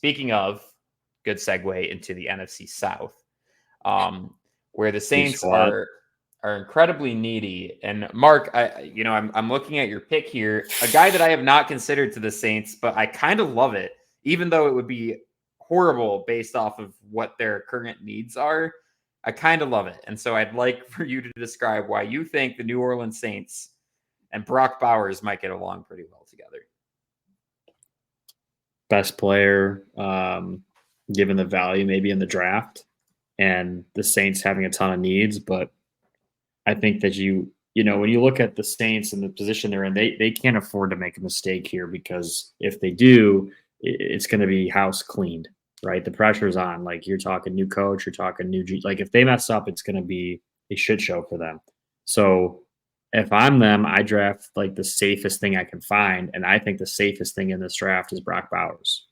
speaking of, good segue into the NFC South, where the Saints are incredibly needy. And Mark, I'm looking at your pick here, a guy that I have not considered to the Saints, but I kind of love it, even though it would be horrible based off of what their current needs are. I kind of love it. And so I'd like for you to describe why you think the New Orleans Saints and Brock Bowers might get along pretty well together. Best player, given the value maybe in the draft, and the Saints having a ton of needs. But I think that when you look at the Saints and the position they're in, they can't afford to make a mistake here, because if they do, it's going to be house cleaned, right? The pressure's on. Like, you're talking new coach, you're talking new like, if they mess up, it's going to be a shit show for them. So if I'm them, I draft like the safest thing I can find, and I think the safest thing in this draft is Brock Bowers.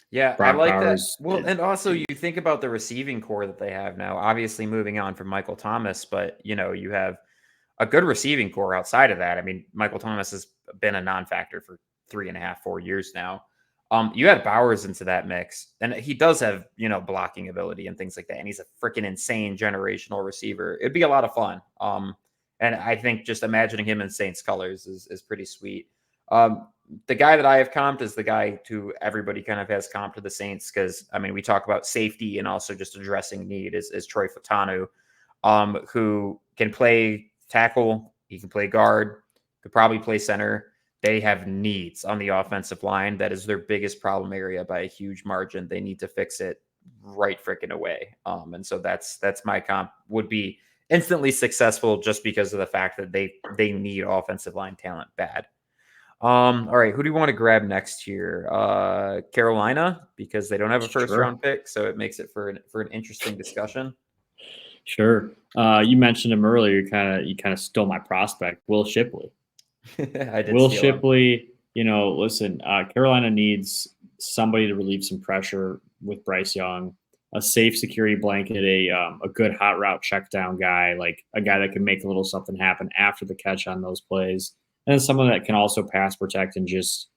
Yeah, Brock I like Bowers, that. Well, and also you think about the receiving core that they have now, obviously moving on from Michael Thomas, but you have a good receiving core outside of that. I mean, Michael Thomas has been a non-factor for 3.5, 4 years now. You add Bowers into that mix, and he does have, blocking ability and things like that. And he's a freaking insane generational receiver. It'd be a lot of fun. And I think just imagining him in Saints colors is pretty sweet. The guy that I have comped is the guy who everybody kind of has comped to the Saints, because, I mean, we talk about safety and also just addressing need is Troy Fautanu, who can play tackle. He can play guard, could probably play center. They have needs on the offensive line. That is their biggest problem area by a huge margin. They need to fix it right freaking away. And so that's my comp. Would be instantly successful just because of the fact that they need offensive line talent bad. All right, who do you want to grab next here? Carolina, because they don't have a first round pick, so it makes it for an interesting discussion. Sure. You mentioned him earlier. You kind of stole my prospect, Will Shipley. I did. Will Shipley. Listen, Carolina needs somebody to relieve some pressure with Bryce Young, a safe security blanket, a good hot route check down guy, like a guy that can make a little something happen after the catch on those plays. And someone that can also pass protect and just,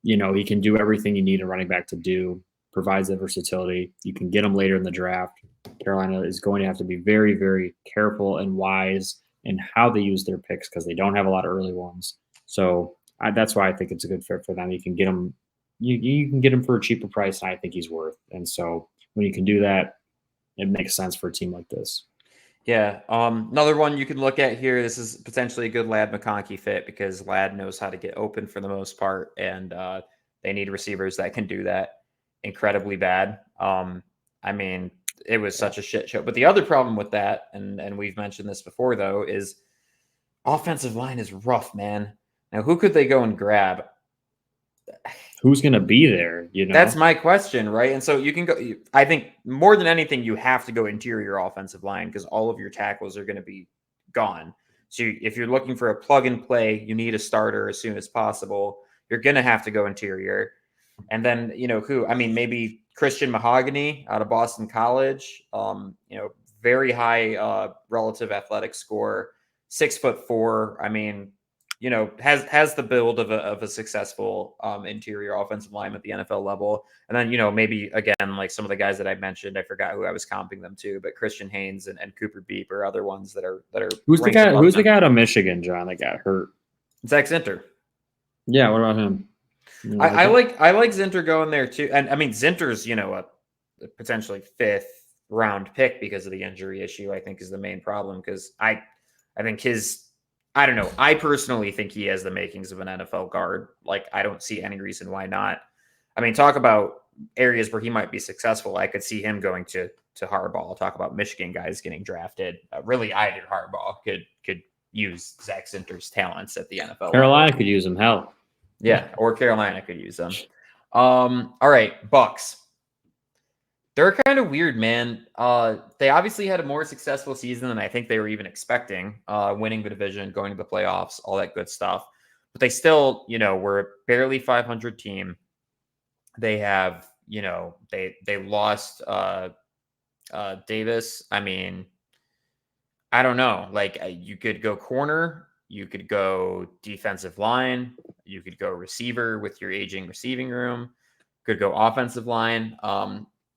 he can do everything you need a running back to do, provides that versatility. You can get him later in the draft. Carolina is going to have to be very, very careful and wise in how they use their picks, because they don't have a lot of early ones. So that's why I think it's a good fit for them. You can get him, you can get him for a cheaper price than I think he's worth. And so when you can do that, it makes sense for a team like this. Yeah. Another one you can look at here. This is potentially a good Ladd McConkey fit, because Ladd knows how to get open for the most part, and they need receivers that can do that incredibly bad. I mean, it was such a shit show. But the other problem with that, and we've mentioned this before, though, is offensive line is rough, man. Now, who could they go and grab? Who's going to be there? That's my question, right? And so you can go. I think more than anything, you have to go interior offensive line, because all of your tackles are going to be gone. So if you're looking for a plug and play, you need a starter as soon as possible. You're going to have to go interior. And then, maybe Christian Mahogany out of Boston College, very high relative athletic score, 6'4". I mean, has the build of a successful interior offensive line at the NFL level. And then, maybe again, like some of the guys that I mentioned, I forgot who I was comping them to, but Christian Haynes and Cooper Beep are other ones that are. Who's the guy out of Michigan, John, that got hurt? Zach Zinter. Yeah, what about him? I like Zinter going there too. And I mean, Zinter's, a potentially 5th round pick because of the injury issue, I think is the main problem. Because I think I don't know. I personally think he has the makings of an NFL guard. Like, I don't see any reason why not. I mean, talk about areas where he might be successful. I could see him going to Harbaugh. I'll talk about Michigan guys getting drafted. Really, either Harbaugh could use Zach Zinter's talents at the NFL. Carolina could use him. Hell. Yeah, or Carolina could use them. All right, Bucks. They're kind of weird, man. They obviously had a more successful season than I think they were even expecting, winning the division, going to the playoffs, all that good stuff. But they still, were a barely 500 team. They have, they lost Davis. I mean, I don't know. Like, you could go corner, you could go defensive line, you could go receiver with your aging receiving room. Could go offensive line.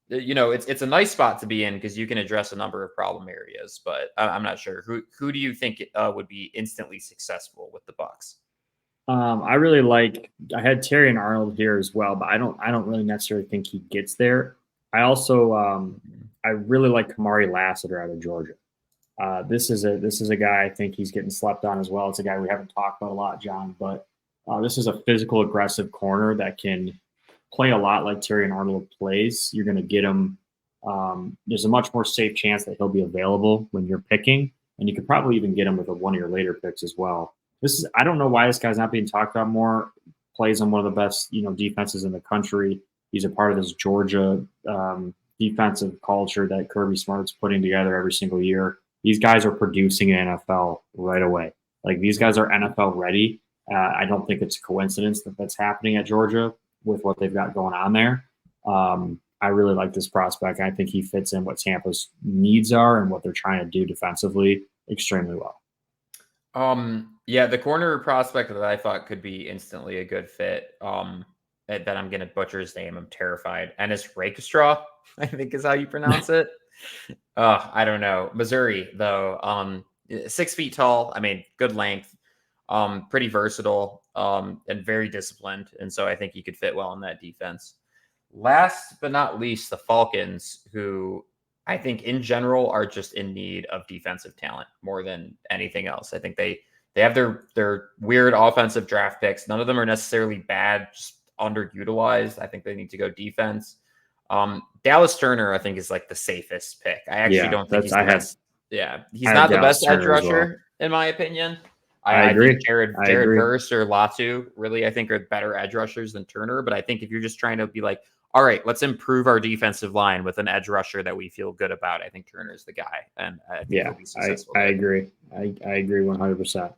It's a nice spot to be in because you can address a number of problem areas, but I'm not sure. Who do you think would be instantly successful with the Bucs? I had Terry and Arnold here as well, but I don't really necessarily think he gets there. I also I really like Kamari Lassiter out of Georgia. This is a guy I think he's getting slept on as well. It's a guy we haven't talked about a lot, John, but this is a physical, aggressive corner that can play a lot like Terry and Arnold plays. You're going to get him. There's a much more safe chance that he'll be available when you're picking, and you could probably even get him with one of your later picks as well. I don't know why this guy's not being talked about more. Plays on one of the best, defenses in the country. He's a part of this Georgia defensive culture that Kirby Smart's putting together every single year. These guys are producing in NFL right away. Like, these guys are NFL ready. I don't think it's a coincidence that that's happening at Georgia with what they've got going on there. I really like this prospect. I think he fits in what Tampa's needs are and what they're trying to do defensively extremely well. The corner prospect that I thought could be instantly a good fit, that I'm going to butcher his name. I'm terrified. Ennis Rakestraw, I think is how you pronounce it. I don't know. Missouri, though, 6 feet tall. I mean, good length, pretty versatile, and very disciplined. And so I think he could fit well in that defense. Last but not least, the Falcons, who I think in general are just in need of defensive talent more than anything else. I think they have their weird offensive draft picks. None of them are necessarily bad, just underutilized. I think they need to go defense. Dallas Turner, I think, is like the safest pick. I actually don't think he's the best. Yeah, he's not the best edge rusher, in my opinion. I agree. Think Jared Verse or Latu really, I think, are better edge rushers than Turner. But I think if you're just trying to be like, all right, let's improve our defensive line with an edge rusher that we feel good about, I think Turner's the guy. And I think he'll be successful. I agree. I agree 100%.